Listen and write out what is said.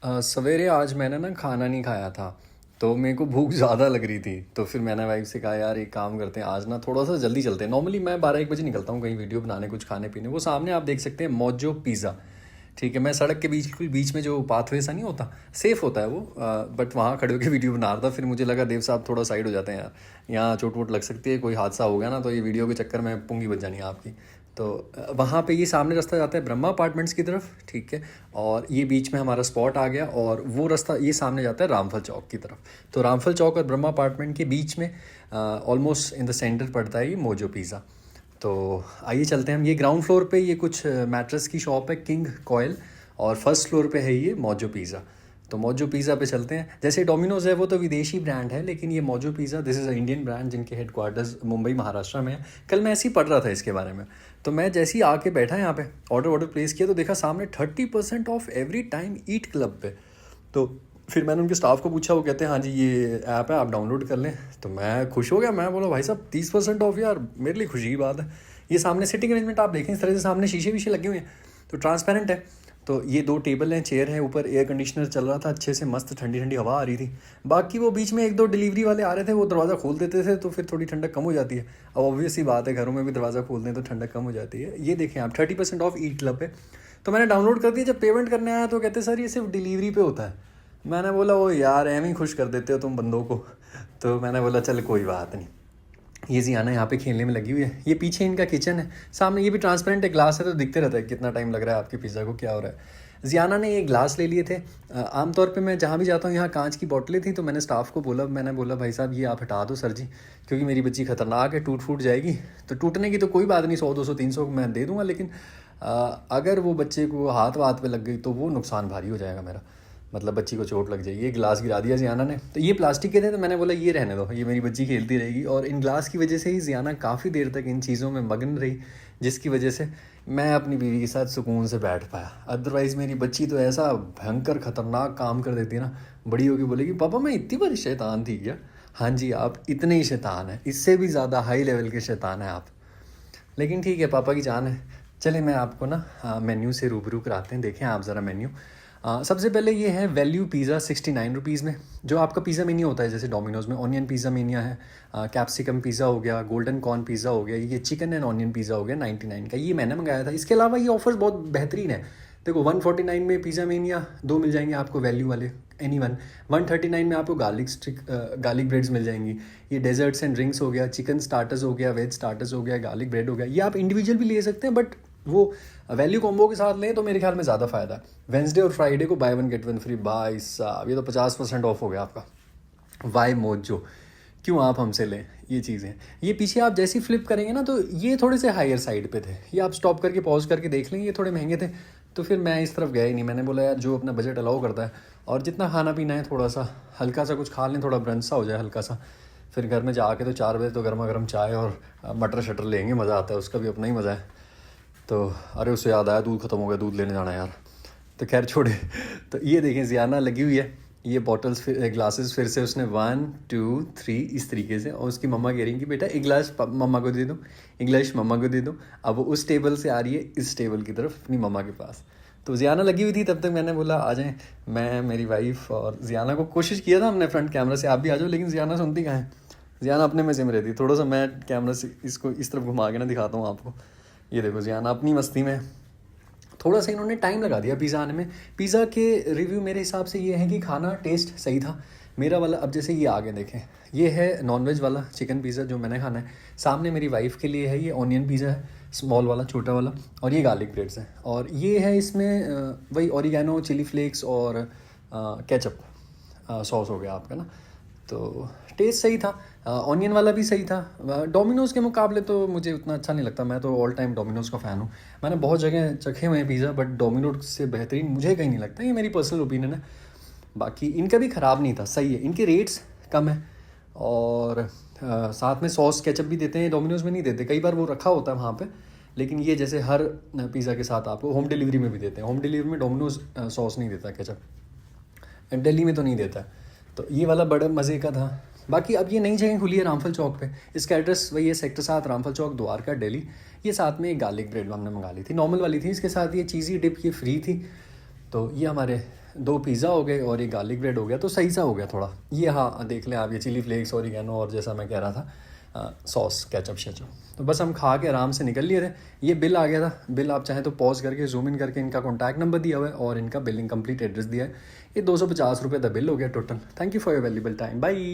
सवेरे आज मैंने ना खाना नहीं खाया था, तो मेरे को भूख ज़्यादा लग रही थी। तो फिर मैंने वाइफ से कहा यार एक काम करते हैं, आज ना थोड़ा सा जल्दी चलते हैं। नॉर्मली मैं 12-1 बजे निकलता हूँ कहीं वीडियो बनाने, कुछ खाने पीने। वो सामने आप देख सकते हैं मोजो पिज़्ज़ा। ठीक है, मैं सड़क के बिल्कुल बीच में जो पाथवे सा नहीं होता, सेफ़ होता है वो, बट वहाँ खड़े होकर वीडियो बना रहा था। फिर मुझे लगा देव साहब थोड़ा साइड हो जाते हैं यार, यहाँ चोट वोट लग सकती है, कोई हादसा हो गया ना तो ये वीडियो के चक्कर में पुंगी बच जानी है आपकी। तो वहाँ पे ये सामने रास्ता जाता है ब्रह्मा अपार्टमेंट्स की तरफ, ठीक है। और ये बीच में हमारा स्पॉट आ गया, और वो रास्ता ये सामने जाता है रामफल चौक की तरफ। तो रामफल चौक और ब्रह्मा अपार्टमेंट के बीच में ऑलमोस्ट इन द सेंटर पड़ता है ये मोजो पिज़्ज़ा। तो आइए चलते हैं हम। ये ग्राउंड फ्लोर पे ये कुछ मैट्रेस की शॉप है, किंग कॉयल, और फर्स्ट फ्लोर पे है ये मोजो पिज़्ज़ा। तो मोजो पिज़्ज़ा पे चलते हैं। जैसे डोमिनोज़ है वो तो विदेशी ब्रांड है, लेकिन ये mojo pizza this is a Indian brand, जिनके हेडक्वार्टर्स मुंबई महाराष्ट्र में है। कल मैं ऐसे ही पढ़ रहा था इसके बारे में, तो मैं जैसे ही आके बैठा यहाँ पे ऑर्डर प्लेस किया तो देखा सामने 30% of every time eat club पे। तो फिर मैंने उनके स्टाफ को पूछा, वो कहते हैं हाँ जी ये ऐप है, आप डाउनलोड कर लें। तो मैं खुश हो गया, मैं बोला भाई साहब 30% ऑफ, यार मेरे लिए खुशी की बात है। ये सामने सिटिंग अरेंजमेंट आप देखें, इस तरह से सामने शीशे वीशे लगे हुए हैं, तो ट्रांसपेरेंट है। तो ये 2 टेबल हैं, चेयर है, ऊपर एयर कंडीशनर चल रहा था अच्छे से, मस्त ठंडी ठंडी हवा आ रही थी। बाकी वो बीच में 1-2 डिलीवरी वाले आ रहे थे, वो दरवाज़ा खोल देते थे तो फिर थोड़ी ठंडक कम हो जाती है। अब ऑब्वियस सी बात है, घरों में भी दरवाज़ा खोल दें तो ठंडक कम हो जाती है। ये देखें आप 30% ऑफ ईट क्लब है। तो मैंने डाउनलोड कर दिया। जब पेमेंट करने आया तो कहते सर ये सिर्फ डिलीवरी पे होता है। मैंने बोला ओ यार एम ही खुश कर देते हो तुम बंदों को। तो मैंने बोला चल कोई बात नहीं। ये जियाना यहाँ पे खेलने में लगी हुई है। ये पीछे इनका किचन है, सामने ये भी ट्रांसपेरेंट है, ग्लास है, तो दिखते रहता है कितना टाइम लग रहा है आपके पिज़्ज़ा को क्या हो रहा है। जियाना ने ये ग्लास ले लिए थे। आमतौर पे मैं जहाँ भी जाता हूँ यहाँ कांच की बोतलें थी, तो मैंने स्टाफ को बोला, मैंने बोला भाई साहब ये आप हटा दो सर जी, क्योंकि मेरी बच्ची ख़तरनाक है, टूट फूट जाएगी। तो टूटने की तो कोई बात नहीं, 100-200-300 मैं दे दूँगा, लेकिन अगर वो बच्चे को हाथ वाथ पे लग गई तो वो नुकसान भारी हो जाएगा मेरा, मतलब बच्ची को चोट लग जाएगी। ये गिलास गिरा दिया जियाना ने। तो ये प्लास्टिक के थे, तो मैंने बोला ये रहने दो, ये मेरी बच्ची खेलती रहेगी। और इन ग्लास की वजह से ही जियाना काफ़ी देर तक इन चीज़ों में मगन रही, जिसकी वजह से मैं अपनी बीवी के साथ सुकून से बैठ पाया। अदरवाइज़ मेरी बच्ची तो ऐसा भयंकर ख़तरनाक काम कर देती है ना, बड़ी होगी बोलेगी पापा मैं इतनी बड़ी शैतान थी क्या। हाँ जी, आप इतने ही शैतान हैं, इससे भी ज़्यादा हाई लेवल के शैतान हैं आप। लेकिन ठीक है, पापा की जान है। चले मैं आपको ना मेन्यू से रूबरू कराते हैं, देखें आप ज़रा मेन्यू। सबसे पहले ये है वैल्यू पिज़्ज़ा 69 रुपीज़ में। जो आपका पिज़्ज़ा मेन्यू होता है जैसे डोमिनोज़ में ऑनियन पिज़्ज़ा मेन्यू है, कैप्सिकम पिज़्ज़ा हो गया, गोल्डन कॉर्न पिज़्ज़ा हो गया, ये चिकन एंड ऑनियन पिज़्ज़ा हो गया 99 का, ये मैंने मंगाया था। इसके अलावा ये ऑफर्स बहुत बेहतरीन है। देखो 149 में पिज़्ज़ा मेनिया 2 मिल जाएंगे आपको वैल्यू वाले, एनी वन। 139 में आपको गार्लिक ब्रेड्स मिल जाएंगी। ये डेजर्ट्स एंड ड्रिंक्स हो गया, चिकन स्टार्टर्स हो गया, वेज स्टार्टर्स हो गया, गार्लिक ब्रेड हो गया। ये आप इंडिविजुअल भी ले सकते हैं, बट वो वैल्यू कॉम्बो के साथ लें तो मेरे ख्याल में ज़्यादा फ़ायदा है। वेंसडे और फ्राइडे को बाय 1 गेट 1 फ्री, भाई साहब ये तो 50% ऑफ हो गया आपका। वाई मोजो, क्यों आप हमसे लें ये चीज़ें। ये पीछे आप जैसे ही फ्लिप करेंगे ना, तो ये थोड़े से हायर साइड पे थे, ये आप स्टॉप करके पॉज करके देख लेंगे, ये थोड़े महंगे थे। तो फिर मैं इस तरफ गया ही नहीं, मैंने बोला यार जो अपना बजट अलाउ करता है, और जितना खाना पीना है थोड़ा सा हल्का सा कुछ खा लें, थोड़ा ब्रंच सा हो जाए हल्का सा। फिर घर में जाके तो 4 बजे तो गर्मा गर्म चाय और मटर शटर लेंगे, मज़ा आता है, उसका भी अपना ही मज़ा है। तो अरे उससे याद आया, दूध ख़त्म हो गया, दूध लेने जाना है यार। तो खैर छोड़े। तो ये देखें जियाना लगी हुई है, ये बॉटल्स फिर ग्लासेस फिर से उसने 1 2 3 इस तरीके से, और उसकी मम्मा कह रही कि बेटा एक गिलास मम्मा को दे दो, एक गिलास मम्मा को दे दो। अब वो उस टेबल से आ रही है इस टेबल की तरफ अपनी मम्मा के पास। तो जियाना लगी हुई थी, तब तक मैंने बोला आ जाएं, मैं मेरी वाइफ और जियाना को कोशिश किया था हमने फ्रंट कैमरा से आप भी आ जाओ, लेकिन जियाना सुनती कहाँ है। जियाना अपने में सिम रहती। थोड़ा सा मैं कैमरा से इसको इस तरफ घुमा के ना दिखाता हूँ आपको। ये देखो जियाना अपनी मस्ती में। थोड़ा सा इन्होंने टाइम लगा दिया पिज़्ज़ा आने में। पिज़्ज़ा के रिव्यू मेरे हिसाब से ये है कि खाना टेस्ट सही था मेरा वाला। अब जैसे ये आगे देखें, ये है नॉनवेज वाला चिकन पिज़्ज़ा जो मैंने खाना है। सामने मेरी वाइफ़ के लिए है ये ऑनियन पिज़्ज़ा है, स्मॉल वाला छोटा वाला, और ये गार्लिक ब्रेड्स है। और ये है इसमें वही ऑरिगेनो, चिली फ्लेक्स और केचप सॉस हो गया आपका ना। तो टेस्ट सही था, ऑनियन वाला भी सही था। डोमिनोज़ के मुकाबले तो मुझे उतना अच्छा नहीं लगता, मैं तो ऑल टाइम डोमिनोज़ का फ़ैन हूँ। मैंने बहुत जगह चखे हुए हैं पिज़्ज़ा, बट डोमिनोज़ से बेहतरीन मुझे कहीं नहीं लगता, ये मेरी पर्सनल ओपिनियन है। बाकी इनका भी ख़राब नहीं था, सही है, इनके रेट्स कम है, और साथ में सॉस केचप भी देते हैं, डोमिनोज़ में नहीं देते, कई बार वो रखा होता है वहाँ पे। लेकिन ये जैसे हर पिज़्ज़ा के साथ आपको होम डिलीवरी में भी देते हैं। होम डिलीवरी में डोमिनोज़ सॉस नहीं देता केचप, दिल्ली में तो नहीं देता। तो ये वाला बड़ा मज़े का था। बाकी अब ये नई जगह खुली है रामफल चौक पे, इसका एड्रेस वही है सेक्टर 7 रामफल चौक द्वारका दिल्ली। ये साथ में एक गार्लिक ब्रेड हमने मंगा ली थी, नॉर्मल वाली थी, इसके साथ ये चीज़ी डिप ये फ्री थी। तो ये हमारे 2 पिज़्ज़ा हो गए और ये गार्लिक ब्रेड हो गया, तो सही सा हो गया थोड़ा। ये हाँ देख लें आप, ये चिली फ्लेक्स, ओरिगेनो और जैसा मैं कह रहा था सॉस, केचप शेचप। तो बस हम खा के आराम से निकल लिए थे। ये बिल आ गया था। बिल आप चाहें तो पॉज करके जूम इन करके, इनका कॉन्टैक्ट नंबर दिया हुआ है और इनका बिलिंग कंप्लीट एड्रेस दिया है। ये 250 रुपये का बिल हो गया total. Thank you for your valuable time. Bye.